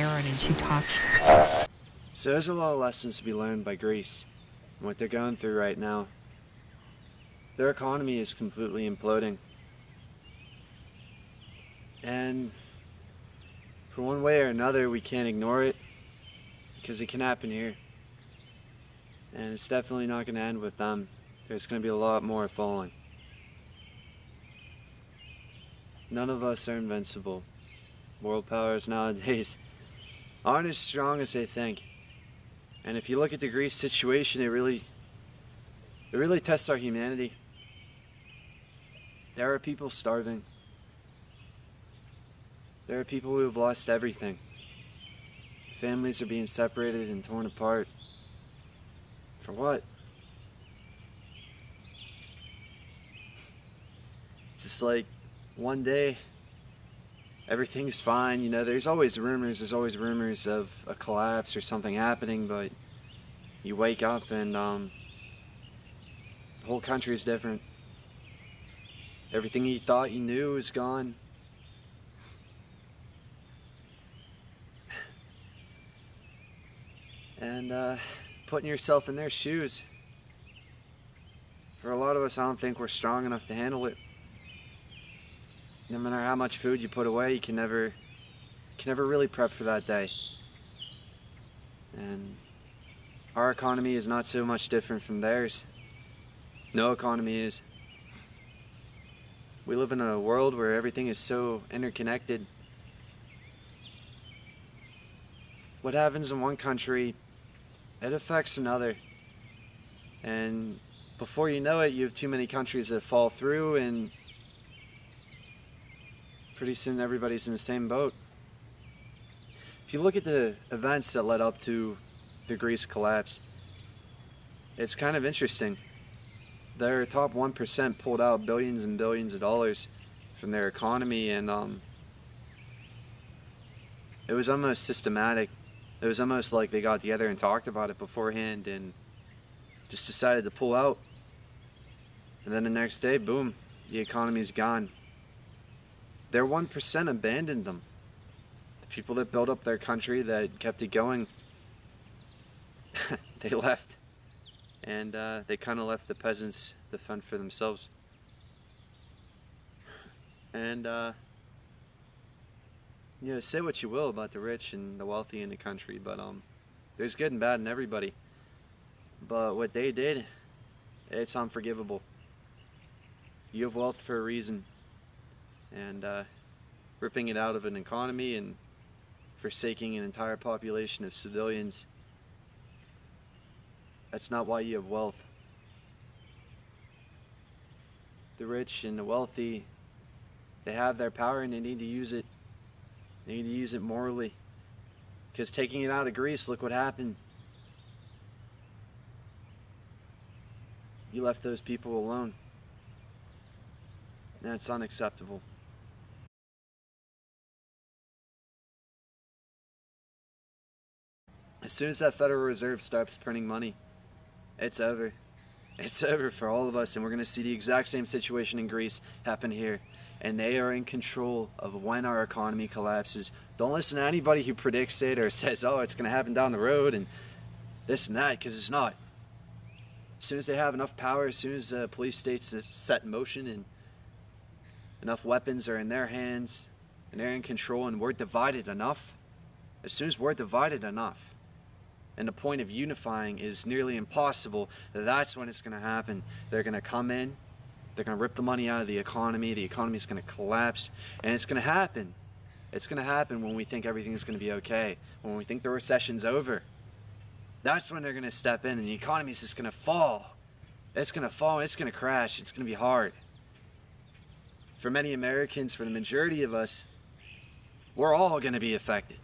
Aaron, and she talks. So there's a lot of lessons to be learned by Greece and what they're going through right now. Their economy is completely imploding. And for one way or another, we can't ignore it because it can happen here. And it's definitely not going to end with them. There's going to be a lot more falling. None of us are invincible. World powers nowadays aren't as strong as they think. And if you look at the Greece situation, it really tests our humanity. There are people starving. There are people who have lost everything. Families are being separated and torn apart. For what? It's just like one day everything's fine, you know, there's always rumors of a collapse or something happening, but you wake up and the whole country is different. Everything you thought you knew is gone. And putting yourself in their shoes, for a lot of us, I don't think we're strong enough to handle it. No matter how much food you put away, you can never really prep for that day. And our economy is not so much different from theirs. No economy is. We live in a world where everything is so interconnected. What happens in one country, it affects another. And before you know it, you have too many countries that fall through, and pretty soon everybody's in the same boat. If you look at the events that led up to the Greece collapse, it's kind of interesting. Their top 1% pulled out billions and billions of dollars from their economy, and it was almost systematic. It was almost like they got together and talked about it beforehand and just decided to pull out. And then the next day, boom, the economy's gone. Their 1% abandoned them. The people that built up their country, that kept it going, they left. And they kind of left the peasants to fend for themselves. And, you know, say what you will about the rich and the wealthy in the country, but there's good and bad in everybody. But what they did, it's unforgivable. You have wealth for a reason. And ripping it out of an economy and forsaking an entire population of civilians, that's not why you have wealth. The rich and the wealthy, they have their power and they need to use it. They need to use it morally. Because taking it out of Greece, look what happened. You left those people alone. That's unacceptable. As soon as that Federal Reserve stops printing money, it's over. It's over for all of us, and we're going to see the exact same situation in Greece happen here. And they are in control of when our economy collapses. Don't listen to anybody who predicts it or says, oh, it's going to happen down the road and this and that, because it's not. As soon as they have enough power, as soon as the police state's set in motion and enough weapons are in their hands and they're in control and we're divided enough, as soon as we're divided enough, and the point of unifying is nearly impossible, that's when it's going to happen. They're going to come in, they're going to rip the money out of the economy's going to collapse, and it's going to happen. It's going to happen when we think everything's going to be okay, when we think the recession's over. That's when they're going to step in and the economy's just going to fall. It's going to fall, it's going to crash, it's going to be hard. For many Americans, for the majority of us, we're all going to be affected.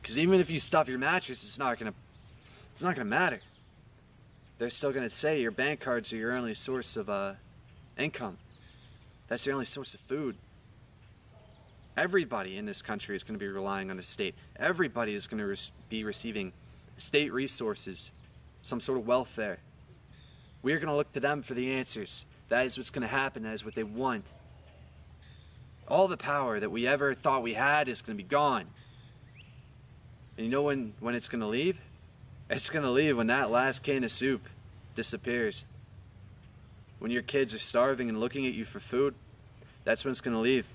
Because even if you stuff your mattress, it's not gonna matter. They're still gonna say your bank cards are your only source of income. That's your only source of food. Everybody in this country is gonna be relying on the state. Everybody is gonna be receiving state resources, some sort of welfare. We're gonna look to them for the answers. That is what's gonna happen. That is what they want. All the power that we ever thought we had is gonna be gone. And you know when it's gonna leave? It's gonna leave when that last can of soup disappears. When your kids are starving and looking at you for food, that's when it's gonna leave.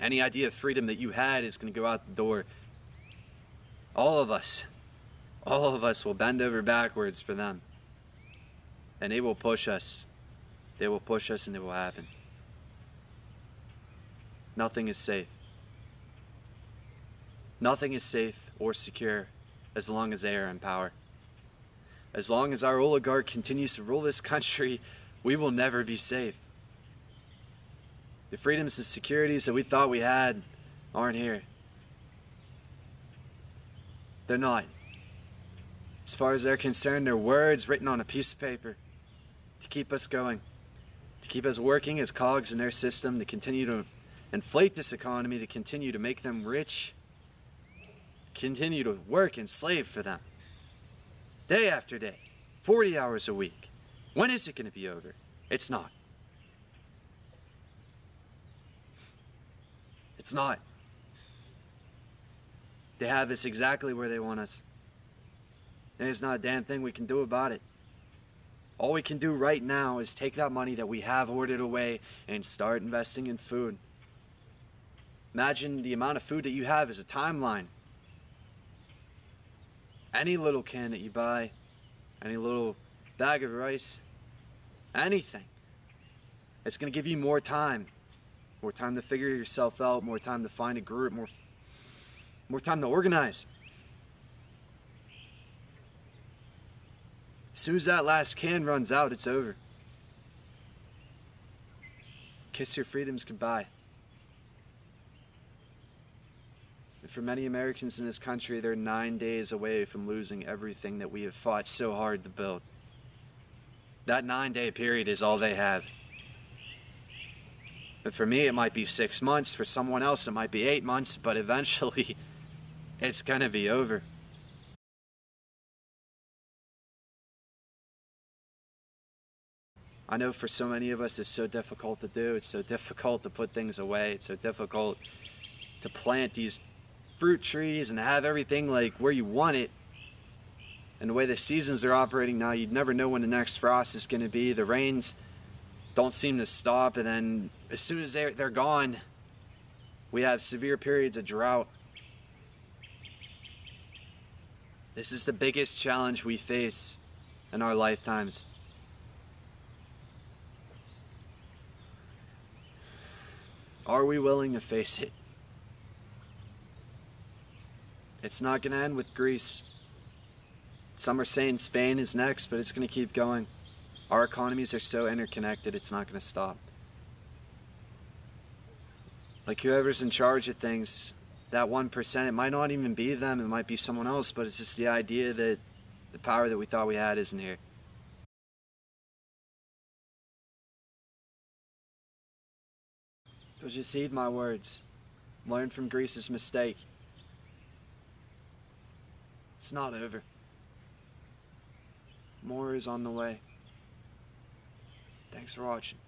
Any idea of freedom that you had is gonna go out the door. All of us will bend over backwards for them. And they will push us. They will push us and it will happen. Nothing is safe. Nothing is safe or secure as long as they are in power. As long as our oligarch continues to rule this country, we will never be safe. The freedoms and securities that we thought we had aren't here. They're not. As far as they're concerned, they're words written on a piece of paper to keep us going, to keep us working as cogs in their system, to continue to inflate this economy, to continue to make them rich, continue to work and slave for them. Day after day, 40 hours a week. When is it going to be over? It's not. It's not. They have us exactly where they want us. And there's not a damn thing we can do about it. All we can do right now is take that money that we have hoarded away and start investing in food. Imagine the amount of food that you have as a timeline. Any little can that you buy, any little bag of rice, anything. It's going to give you more time. More time to figure yourself out, more time to find a group, more time to organize. As soon as that last can runs out, it's over. Kiss your freedoms goodbye. And for many Americans in this country, they're 9 days away from losing everything that we have fought so hard to build. That 9-day period is all they have. But for me, it might be 6 months. For someone else, it might be 8 months. But eventually, it's gonna be over. I know for so many of us, it's so difficult to do. It's so difficult to put things away. It's so difficult to plant these fruit trees and have everything like where you want it. And the way the seasons are operating now, you'd never know when the next frost is going to be. The rains don't seem to stop, and then as soon as they're gone, we have severe periods of drought. This is the biggest challenge we face in our lifetimes. Are we willing to face it? It's not going to end with Greece. Some are saying Spain is next, but it's going to keep going. Our economies are so interconnected, it's not going to stop. Like whoever's in charge of things, that 1%, it might not even be them, it might be someone else, but it's just the idea that the power that we thought we had isn't here. So just heed my words. Learn from Greece's mistake. It's not over. More is on the way. Thanks for watching.